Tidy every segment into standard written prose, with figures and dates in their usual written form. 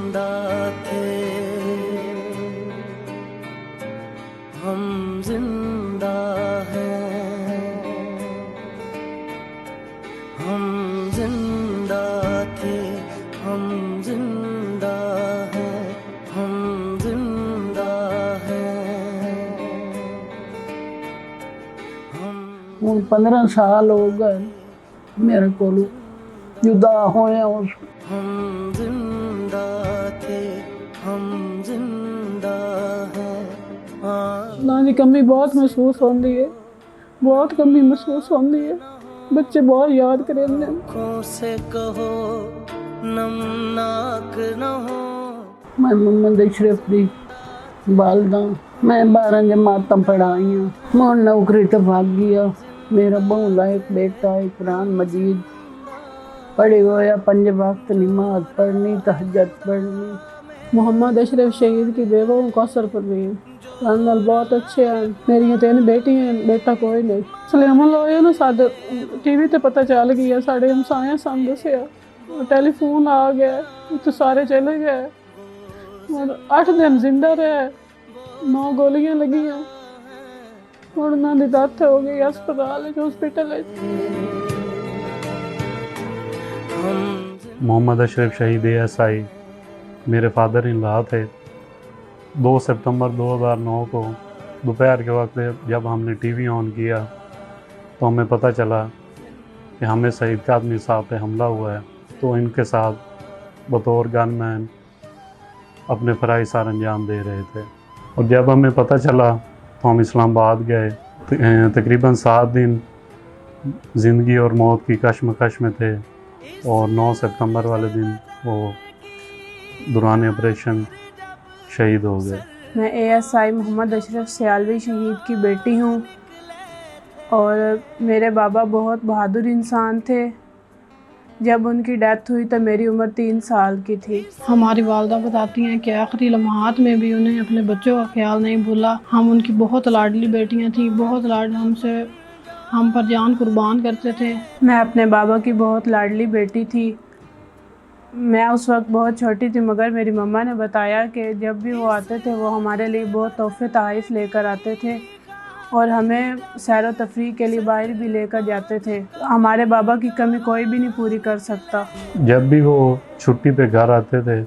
जिंदा थे, हम जिंदा हैं, हम जिंदा थे, हम जिंदा हैं, हम जिंदा हैं, ਹੁਣ 15 ਸਾਲ ਹੋ ਗਏ ਮੇਰੇ ਕੋਲ जुदा होया उस हम जिंदा थे, हम जिंदा हैं। ना की कमी बहुत महसूस होती है, बहुत कमी महसूस होती है, बच्चे बहुत याद करें आँखों से कहो नमनाक न हो। मैं मोहम्मद अशरफ दी बालदा, मैं 12 जमातां पढ़ाइयां, मैं नौकरी तो भाग गया। मेरा बहुला एक बेटा है कुरान मजीद पढ़े हुआ, 5 वक्त नमाज पढ़नी, तहज्जुद पढ़नी। मोहम्मद अशरफ शहीद की बेगम कौसर परवीन नाल बहुत अच्छे हैं। मेरी 3 बेटी हैं, बेटा कोई नहीं। सलेमन होया ना साडे टीवी ते पता चल गया, साडे हमसाया सन दसिया, टेलीफोन आ गया तो सारे चले गए। और 8 दिन जिंदा रहे, 9 गोलियां लगियां, और उन्होंने डेथ हो गई अस्पताल हॉस्पिटल। मोहम्मद अशरफ शहीद ASI मेरे फादर इन लॉ थे। 2 सितंबर 2009 को दोपहर के वक्त जब हमने टीवी ऑन किया तो हमें पता चला कि हमें सईद कादमी साहब पे हमला हुआ है। तो इनके साथ बतौर गनमैन अपने फ़राइज़ सर अंजाम दे रहे थे। और जब हमें पता चला तो हम इस्लामाबाद गए। तकरीबन 7 दिन ज़िंदगी और मौत की कश्मकश में थे, और 9 सितंबर वाले दिन वो दौरान ऑपरेशन शहीद हो गए। मैं ASI मोहम्मद अशरफ सियालवी शहीद की बेटी हूँ, और मेरे बाबा बहुत बहादुर इंसान थे। जब उनकी डेथ हुई तो मेरी उम्र 3 साल की थी। हमारी वालदा बताती हैं कि आखिरी लम्हात में भी उन्हें अपने बच्चों का ख्याल नहीं भूला। हम उनकी बहुत लाडली बेटियाँ थीं, बहुत हम पर जान कुर्बान करते थे। मैं अपने बाबा की बहुत लाडली बेटी थी। मैं उस वक्त बहुत छोटी थी, मगर मेरी मम्मा ने बताया कि जब भी वो आते थे वो हमारे लिए बहुत तोहफे तोहफ़ लेकर आते थे, और हमें सैर व तफरीह के लिए बाहर भी लेकर जाते थे। हमारे बाबा की कमी कोई भी नहीं पूरी कर सकता। जब भी वो छुट्टी पे घर आते थे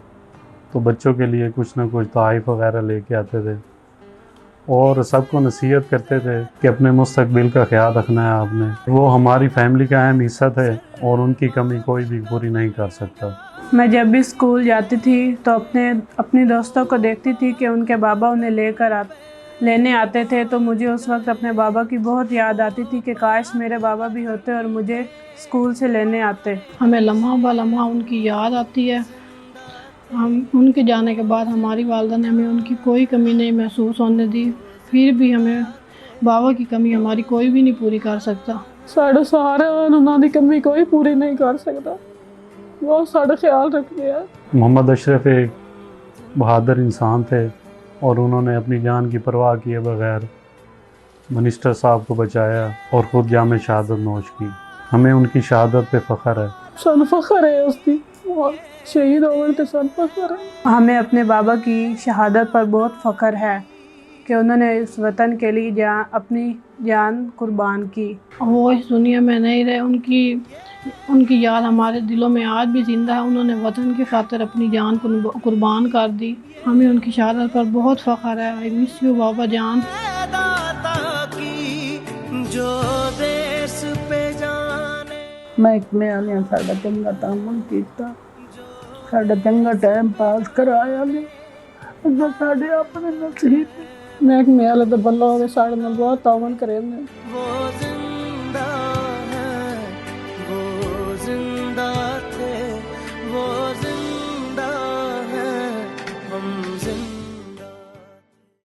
तो बच्चों के लिए कुछ ना कुछ तोहफ़े वगैरह लेके आते थे, और सबको नसीहत करते थे कि अपने मुस्तकबिल का ख्याल रखना है आपने। वो हमारी फैमिली का अहम हिस्सा थे, और उनकी कमी कोई भी पूरी नहीं कर सकता। मैं जब भी स्कूल जाती थी तो अपनी दोस्तों को देखती थी कि उनके बाबा उन्हें लेने आते थे, तो मुझे उस वक्त अपने बाबा की बहुत याद आती थी कि काश मेरे बाबा भी होते और मुझे स्कूल से लेने आते। हमें लम्हा ब लम्हा उनकी याद आती है। हम उनके जाने के बाद हमारी वालदा ने हमें उनकी कोई कमी नहीं महसूस होने दी। फिर भी हमें बाबा की कमी हमारी कोई भी नहीं पूरी कर सकता। साढ़े सहारे उन्होंने कमी कोई पूरी नहीं कर सकता, वो साढ़े ख्याल रखते हैं। मोहम्मद अशरफ एक बहादुर इंसान थे, और उन्होंने अपनी जान की परवाह किए बगैर मिनिस्टर साहब को बचाया और ख़ुद जाम शहादत नोश की। हमें उनकी शहादत पे फ़ख्र है। सन फ़ख्र है उसकी, और शहीद हो गए तो सन फ़ख्र है। हमें अपने बाबा की शहादत पर बहुत फ़ख्र है कि उन्होंने इस वतन के लिए अपनी जान कुर्बान की। वो इस दुनिया में नहीं रहे, उनकी याद हमारे दिलों में आज भी ज़िंदा है। उन्होंने वतन की खातिर अपनी जान कुर्बान कर दी। हमें उनकी शहादत पर बहुत फ़ख्र है। आई मिस यू बाबा जान। जो देश पे जाने महकमे वाले साडा चंगा तामन कीता, साडा चंगा टाइम पास कराया ने, अगर साडे अपने नसीब महकमे वाले तो बल्ला हो गए, साडे नाल बहुत तामन करे ने।